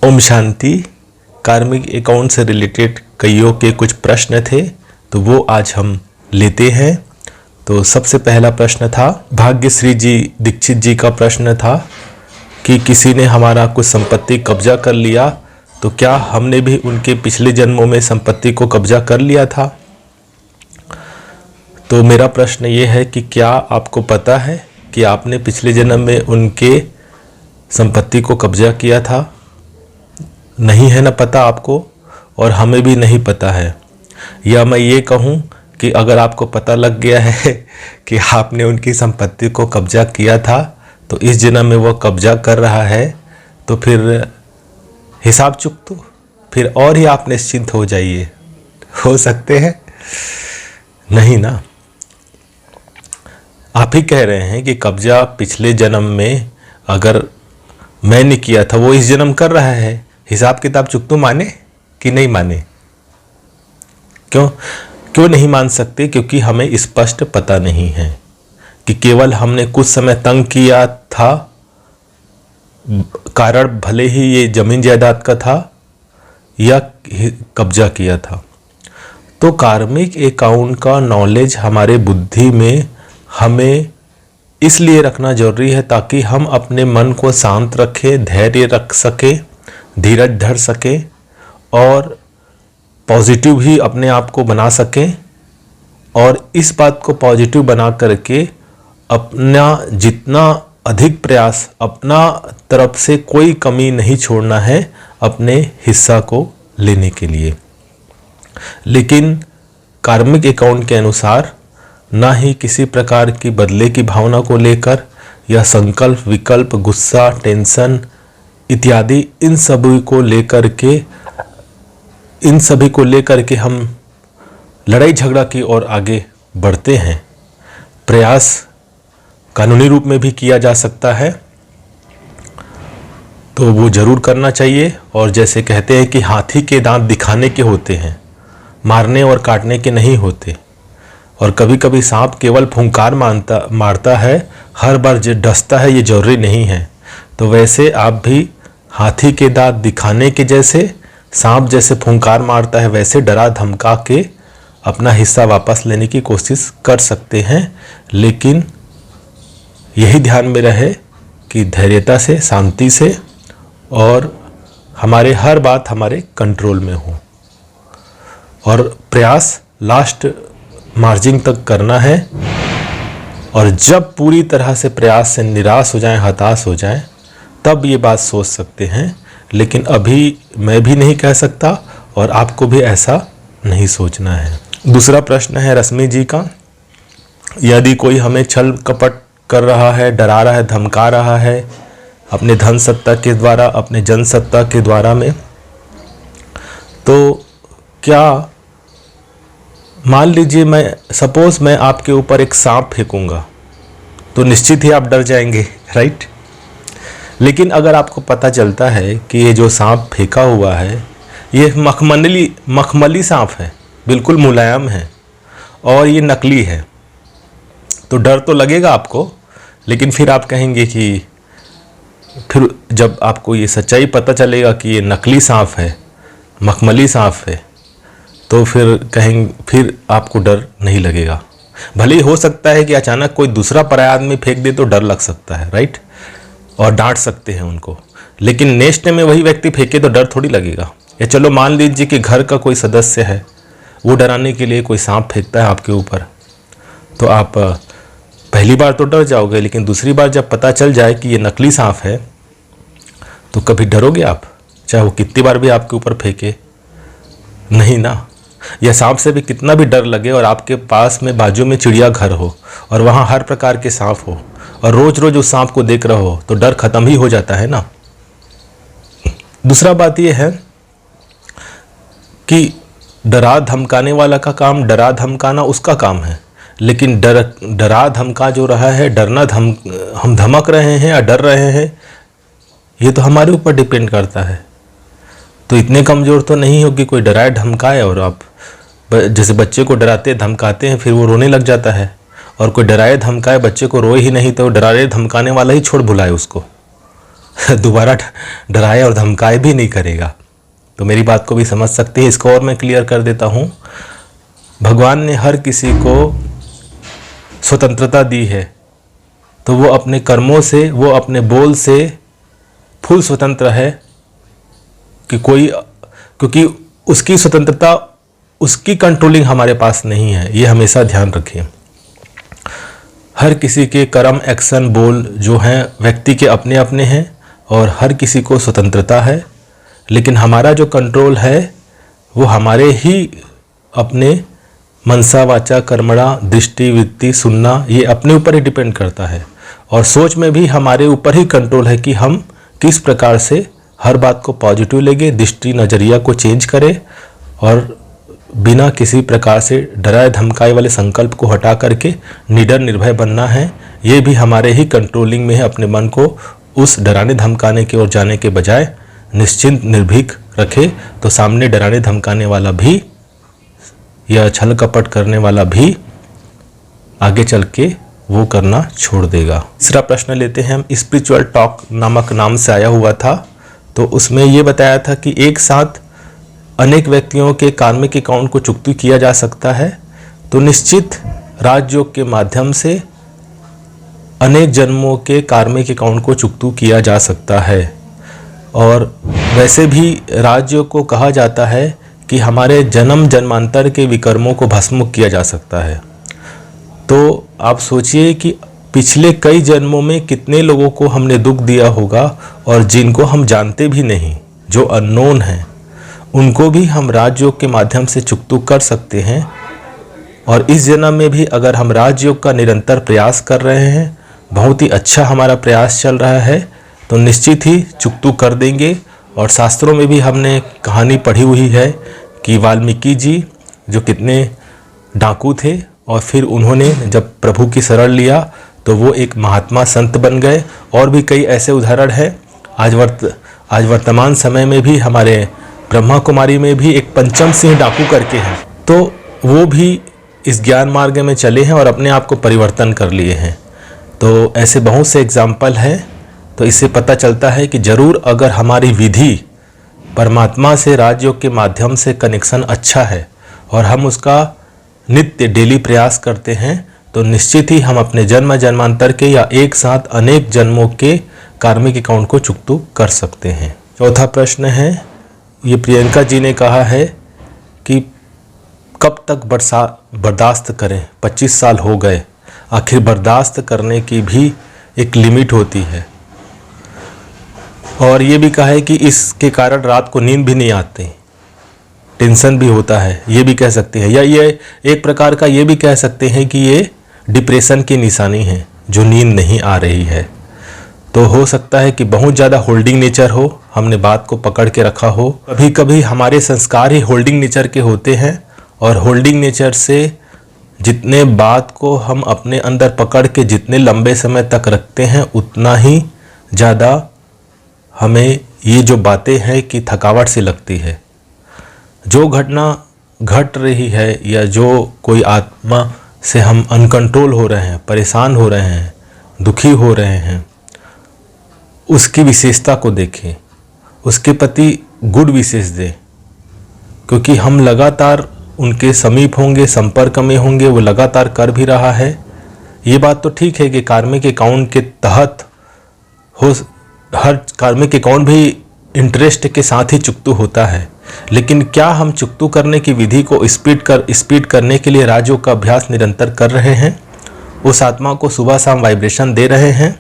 ओम शांति। कार्मिक अकाउंट से रिलेटेड कईयों के कुछ प्रश्न थे, तो वो आज हम लेते हैं। तो सबसे पहला प्रश्न था भाग्यश्री जी दीक्षित जी का प्रश्न था कि किसी ने हमारा कुछ संपत्ति कब्जा कर लिया, तो क्या हमने भी उनके पिछले जन्मों में संपत्ति को कब्जा कर लिया था। तो मेरा प्रश्न ये है कि क्या आपको पता है कि आपने पिछले जन्म में उनके संपत्ति को कब्जा किया था। नहीं है ना पता आपको, और हमें भी नहीं पता है। या मैं ये कहूँ कि अगर आपको पता लग गया है कि आपने उनकी संपत्ति को कब्जा किया था, तो इस जन्म में वो कब्जा कर रहा है, तो फिर हिसाब चुकतो, फिर और ही आप निश्चिंत हो जाइए। हो सकते हैं नहीं ना। आप ही कह रहे हैं कि कब्जा पिछले जन्म में अगर मैंने किया था, वो इस जन्म कर रहा है। हिसाब किताब चुकतो माने कि नहीं माने। क्यों नहीं मान सकते? क्योंकि हमें स्पष्ट पता नहीं है कि केवल हमने कुछ समय तंग किया था, कारण भले ही ये जमीन जायदाद का था या कब्जा किया था। तो कार्मिक अकाउंट का नॉलेज हमारे बुद्धि में हमें इसलिए रखना जरूरी है ताकि हम अपने मन को शांत रखें, धैर्य रख सकें, धीरज धर सकें और पॉजिटिव ही अपने आप को बना सकें। और इस बात को पॉजिटिव बना करके अपना जितना अधिक प्रयास, अपना तरफ से कोई कमी नहीं छोड़ना है अपने हिस्सा को लेने के लिए। लेकिन कार्मिक अकाउंट के अनुसार ना ही किसी प्रकार की बदले की भावना को लेकर या संकल्प, विकल्प, गुस्सा, टेंशन इत्यादि इन सभी को लेकर के हम लड़ाई झगड़ा की ओर आगे बढ़ते हैं। प्रयास कानूनी रूप में भी किया जा सकता है, तो वो जरूर करना चाहिए। और जैसे कहते हैं कि हाथी के दांत दिखाने के होते हैं, मारने और काटने के नहीं होते। और कभी कभी सांप केवल फुंकार मारता है, हर बार जो डसता है ये जरूरी नहीं है। तो वैसे आप भी हाथी के दांत दिखाने के जैसे, सांप जैसे फुंकार मारता है, वैसे डरा धमका के अपना हिस्सा वापस लेने की कोशिश कर सकते हैं। लेकिन यही ध्यान में रहे कि धैर्यता से, शांति से, और हमारे हर बात हमारे कंट्रोल में हो। और प्रयास लास्ट मार्जिन तक करना है। और जब पूरी तरह से प्रयास से निराश हो जाएं, हताश हो जाएं, तब ये बात सोच सकते हैं। लेकिन अभी मैं भी नहीं कह सकता और आपको भी ऐसा नहीं सोचना है। दूसरा प्रश्न है रश्मि जी का, यदि कोई हमें छल कपट कर रहा है, डरा रहा है, धमका रहा है अपने धन सत्ता के द्वारा, अपने जन सत्ता के द्वारा में, तो क्या मान लीजिए मैं आपके ऊपर एक सांप फेंकूंगा, तो निश्चित ही आप डर जाएंगे, राइट। लेकिन अगर आपको पता चलता है कि ये जो सांप फेंका हुआ है ये मखमली सांप है, बिल्कुल मुलायम है और ये नकली है, तो डर तो लगेगा आपको। लेकिन फिर आप कहेंगे कि फिर जब आपको ये सच्चाई पता चलेगा कि ये नकली सांप है, मखमली सांप है, तो फिर आपको डर नहीं लगेगा। भले ही हो सकता है कि अचानक कोई दूसरा पराया आदमी फेंक दे तो डर लग सकता है, राइट, और डांट सकते हैं उनको। लेकिन नेक्स्ट में वही व्यक्ति फेंके तो डर थोड़ी लगेगा। या चलो मान लीजिए कि घर का कोई सदस्य है, वो डराने के लिए कोई सांप फेंकता है आपके ऊपर, तो आप पहली बार तो डर जाओगे, लेकिन दूसरी बार जब पता चल जाए कि ये नकली सांप है, तो कभी डरोगे आप, चाहे वो कितनी बार भी आपके ऊपर फेंके? नहीं ना। या सांप से भी कितना भी डर लगे और आपके पास में बाजू में चिड़ियाघर हो और वहाँ हर प्रकार के सांप हो और रोज रोज उस सांप को देख रहे हो, तो डर खत्म ही हो जाता है ना। दूसरा बात यह है कि डरा धमकाने वाला का काम डरा धमकाना उसका काम है, लेकिन डरा धमका जो रहा है, हम धमक रहे हैं या डर रहे हैं, ये तो हमारे ऊपर डिपेंड करता है। तो इतने कमज़ोर तो नहीं हो कि कोई डराए धमकाए और आप जैसे बच्चे को डराते धमकाते हैं फिर वो रोने लग जाता है, और कोई डराए धमकाए बच्चे को रोए ही नहीं तो डराए धमकाने वाला ही छोड़ भुलाए उसको, दोबारा डराए और धमकाए भी नहीं करेगा। तो मेरी बात को भी समझ सकते हैं। इसको और मैं क्लियर कर देता हूँ। भगवान ने हर किसी को स्वतंत्रता दी है, तो वो अपने कर्मों से, वो अपने बोल से फुल स्वतंत्र है कि क्योंकि उसकी स्वतंत्रता, उसकी कंट्रोलिंग हमारे पास नहीं है। ये हमेशा ध्यान रखें। हर किसी के कर्म, एक्शन, बोल जो हैं व्यक्ति के अपने अपने हैं और हर किसी को स्वतंत्रता है, लेकिन हमारा जो कंट्रोल है वो हमारे ही अपने मनसा, वाचा, कर्मणा, दृष्टि, वृत्ति, सुनना, ये अपने ऊपर ही डिपेंड करता है। और सोच में भी हमारे ऊपर ही कंट्रोल है कि हम किस प्रकार से हर बात को पॉजिटिव लेंगे, दृष्टि, नज़रिया को चेंज करें और बिना किसी प्रकार से डराए धमकाए वाले संकल्प को हटा करके निडर निर्भय बनना है। ये भी हमारे ही कंट्रोलिंग में है। अपने मन को उस डराने धमकाने की ओर जाने के बजाय निश्चिंत निर्भीक रखे, तो सामने डराने धमकाने वाला भी या छल कपट करने वाला भी आगे चल के वो करना छोड़ देगा। तीसरा प्रश्न लेते हैं हम। स्पिरिचुअल टॉक नामक नाम से आया हुआ था, तो उसमें ये बताया था कि एक साथ अनेक व्यक्तियों के कार्मिक अकाउंट को चुकती किया जा सकता है। तो निश्चित राजयोग के माध्यम से अनेक जन्मों के कार्मिक अकाउंट को चुकती किया जा सकता है। और वैसे भी राजयोग को कहा जाता है कि हमारे जन्म जन्मांतर के विकर्मों को भस्म किया जा सकता है। तो आप सोचिए कि पिछले कई जन्मों में कितने लोगों को हमने दुख दिया होगा और जिनको हम जानते भी नहीं, जो अननोन हैं, उनको भी हम राजयोग के माध्यम से चुकतू कर सकते हैं। और इस जन्म में भी अगर हम राजयोग का निरंतर प्रयास कर रहे हैं, बहुत ही अच्छा हमारा प्रयास चल रहा है, तो निश्चित ही चुकतू कर देंगे। और शास्त्रों में भी हमने कहानी पढ़ी हुई है कि वाल्मीकि जी जो कितने डाकू थे और फिर उन्होंने जब प्रभु की शरण लिया तो वो एक महात्मा संत बन गए। और भी कई ऐसे उदाहरण हैं। आज वर्तमान समय में भी हमारे ब्रह्मा कुमारी में भी एक पंचम सिंह डाकू करके हैं, तो वो भी इस ज्ञान मार्ग में चले हैं और अपने आप को परिवर्तन कर लिए हैं। तो ऐसे बहुत से एग्जाम्पल हैं। तो इससे पता चलता है कि ज़रूर अगर हमारी विधि परमात्मा से राजयोग के माध्यम से कनेक्शन अच्छा है और हम उसका नित्य डेली प्रयास करते हैं, तो निश्चित ही हम अपने जन्म जन्मांतर के या एक साथ अनेक जन्मों के कार्मिक अकाउंट को चुकतू कर सकते हैं। चौथा प्रश्न है, ये प्रियंका जी ने कहा है कि कब तक बर्दाश्त करें, 25 साल हो गए। आखिर बर्दाश्त करने की भी एक लिमिट होती है। और ये भी कहा है कि इसके कारण रात को नींद भी नहीं आती, टेंशन भी होता है, ये भी कह सकते हैं। या ये एक प्रकार का ये भी कह सकते हैं कि ये डिप्रेशन की निशानी है, जो नींद नहीं आ रही है। तो हो सकता है कि बहुत ज़्यादा होल्डिंग नेचर हो, हमने बात को पकड़ के रखा हो। कभी कभी हमारे संस्कार ही होल्डिंग नेचर के होते हैं और होल्डिंग नेचर से जितने बात को हम अपने अंदर पकड़ के जितने लंबे समय तक रखते हैं, उतना ही ज़्यादा हमें ये जो बातें हैं कि थकावट सी लगती है। जो घटना घट रही है या जो कोई आत्मा से हम अनकंट्रोल हो रहे हैं, परेशान हो रहे हैं, दुखी हो रहे हैं, उसकी विशेषता को देखें, उसके प्रति गुड विशेष दें। क्योंकि हम लगातार उनके समीप होंगे, संपर्क में होंगे, वो लगातार कर भी रहा है। ये बात तो ठीक है कि कार्मिक अकाउंट के तहत हर कार्मिक अकाउंट भी इंटरेस्ट के साथ ही चुकतू होता है, लेकिन क्या हम चुकतू करने की विधि को स्पीड करने के लिए राजयोग का अभ्यास निरंतर कर रहे हैं? उस आत्मा को सुबह शाम वाइब्रेशन दे रहे हैं?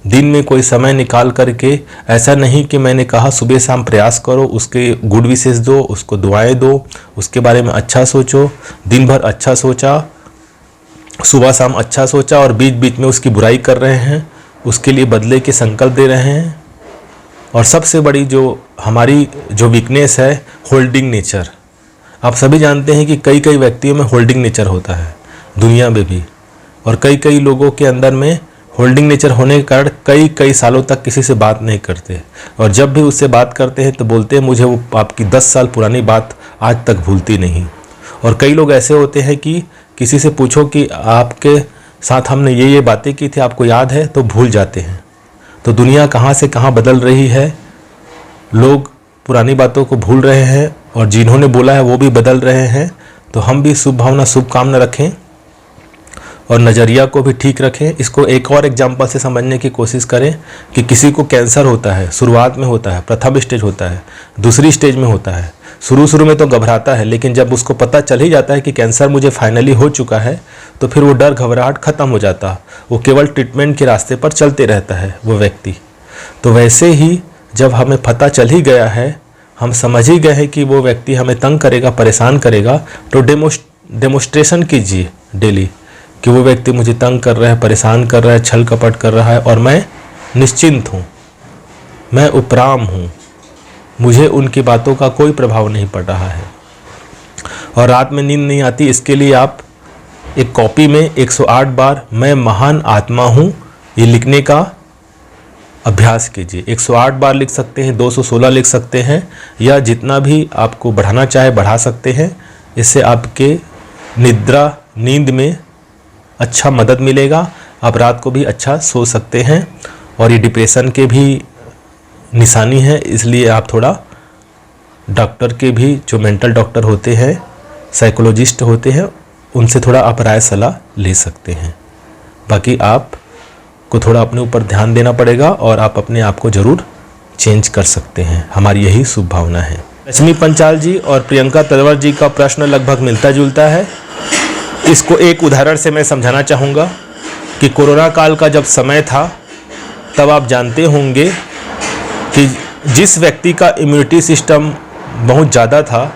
दिन में कोई समय निकाल करके, ऐसा नहीं कि मैंने कहा सुबह शाम प्रयास करो, उसके गुड विशेष दो, उसको दुआएं दो, उसके बारे में अच्छा सोचो, दिन भर अच्छा सोचा, सुबह शाम अच्छा सोचा और बीच बीच में उसकी बुराई कर रहे हैं, उसके लिए बदले के संकल्प दे रहे हैं। और सबसे बड़ी जो हमारी जो वीकनेस है, होल्डिंग नेचर। आप सभी जानते हैं कि कई कई व्यक्तियों में होल्डिंग नेचर होता है, दुनिया में भी, और कई कई लोगों के अंदर में होल्डिंग नेचर होने के कारण कई सालों तक किसी से बात नहीं करते, और जब भी उससे बात करते हैं तो बोलते हैं मुझे वो आपकी 10 साल पुरानी बात आज तक भूलती नहीं। और कई लोग ऐसे होते हैं कि किसी से पूछो कि आपके साथ हमने ये बातें की थी, आपको याद है, तो भूल जाते हैं। तो दुनिया कहाँ से कहाँ बदल रही है, लोग पुरानी बातों को भूल रहे हैं और जिन्होंने बोला है वो भी बदल रहे हैं। तो हम भी शुभ भावना शुभकामना रखें और नज़रिया को भी ठीक रखें। इसको एक और एग्जाम्पल से समझने की कोशिश करें कि किसी को कैंसर होता है, शुरुआत में होता है, प्रथम स्टेज होता है, दूसरी स्टेज में होता है। शुरू में तो घबराता है, लेकिन जब उसको पता चल ही जाता है कि कैंसर मुझे फाइनली हो चुका है, तो फिर वो डर घबराहट ख़त्म हो जाता, वो केवल ट्रीटमेंट के रास्ते पर चलते रहता है वो व्यक्ति। तो वैसे ही जब हमें पता चल ही गया है, हम समझ ही गए हैं कि वो व्यक्ति हमें तंग करेगा, परेशान करेगा, तो डेमोस्ट्रेशन कीजिए डेली कि वो व्यक्ति मुझे तंग कर रहा है, परेशान कर रहा है, छल कपट कर रहा है और मैं निश्चिंत हूँ, मैं उपराम हूँ, मुझे उनकी बातों का कोई प्रभाव नहीं पड़ रहा है। और रात में नींद नहीं आती, इसके लिए आप एक कॉपी में 108 बार मैं महान आत्मा हूँ ये लिखने का अभ्यास कीजिए। 108 बार लिख सकते हैं, 216 लिख सकते हैं, या जितना भी आपको बढ़ाना चाहे बढ़ा सकते हैं। इससे आपके नींद में अच्छा मदद मिलेगा, आप रात को भी अच्छा सो सकते हैं। और ये डिप्रेशन के भी निशानी है, इसलिए आप थोड़ा डॉक्टर के भी, जो मेंटल डॉक्टर होते हैं, साइकोलॉजिस्ट होते हैं, उनसे थोड़ा आप राय सलाह ले सकते हैं। बाकी आप को थोड़ा अपने ऊपर ध्यान देना पड़ेगा और आप अपने आप को ज़रूर चेंज कर सकते हैं, हमारी यही शुभ भावना है। लक्ष्मी पंचाल जी और प्रियंका तलवर जी का प्रश्न लगभग मिलता जुलता है। इसको एक उदाहरण से मैं समझाना चाहूँगा कि कोरोना काल का जब समय था, तब आप जानते होंगे कि जिस व्यक्ति का इम्यूनिटी सिस्टम बहुत ज़्यादा था,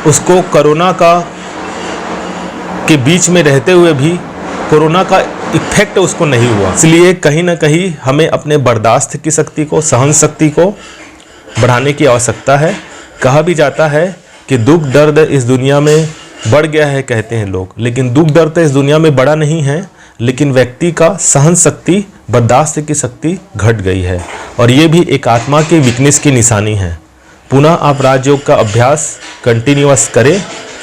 उसको कोरोना के बीच में रहते हुए भी कोरोना का इफेक्ट उसको नहीं हुआ। इसलिए कहीं ना कहीं हमें अपने बर्दाश्त की शक्ति को, सहन शक्ति को बढ़ाने की आवश्यकता है। कहा भी जाता है कि दुख दर्द इस दुनिया में बढ़ गया है, कहते हैं लोग, लेकिन दुख दर्द इस दुनिया में बड़ा नहीं है, लेकिन व्यक्ति का सहन शक्ति, बर्दाश्त की शक्ति घट गई है। और ये भी एक आत्मा के वीकनेस की निशानी है। पुनः आप राजयोग का अभ्यास कंटिन्यूअस करें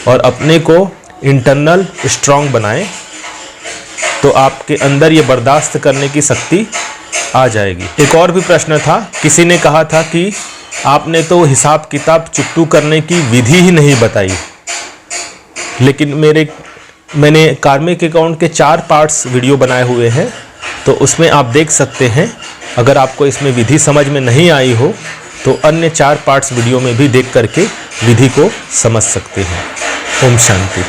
और अपने को इंटरनल स्ट्रांग बनाएं, तो आपके अंदर ये बर्दाश्त करने की शक्ति आ जाएगी। एक और भी प्रश्न था, किसी ने कहा था कि आपने तो हिसाब किताब चुकतू करने की विधि ही नहीं बताई, लेकिन मैंने कार्मिक अकाउंट के 4 पार्ट्स वीडियो बनाए हुए हैं, तो उसमें आप देख सकते हैं। अगर आपको इसमें विधि समझ में नहीं आई हो तो अन्य 4 पार्ट्स वीडियो में भी देख करके विधि को समझ सकते हैं। ओम शांति।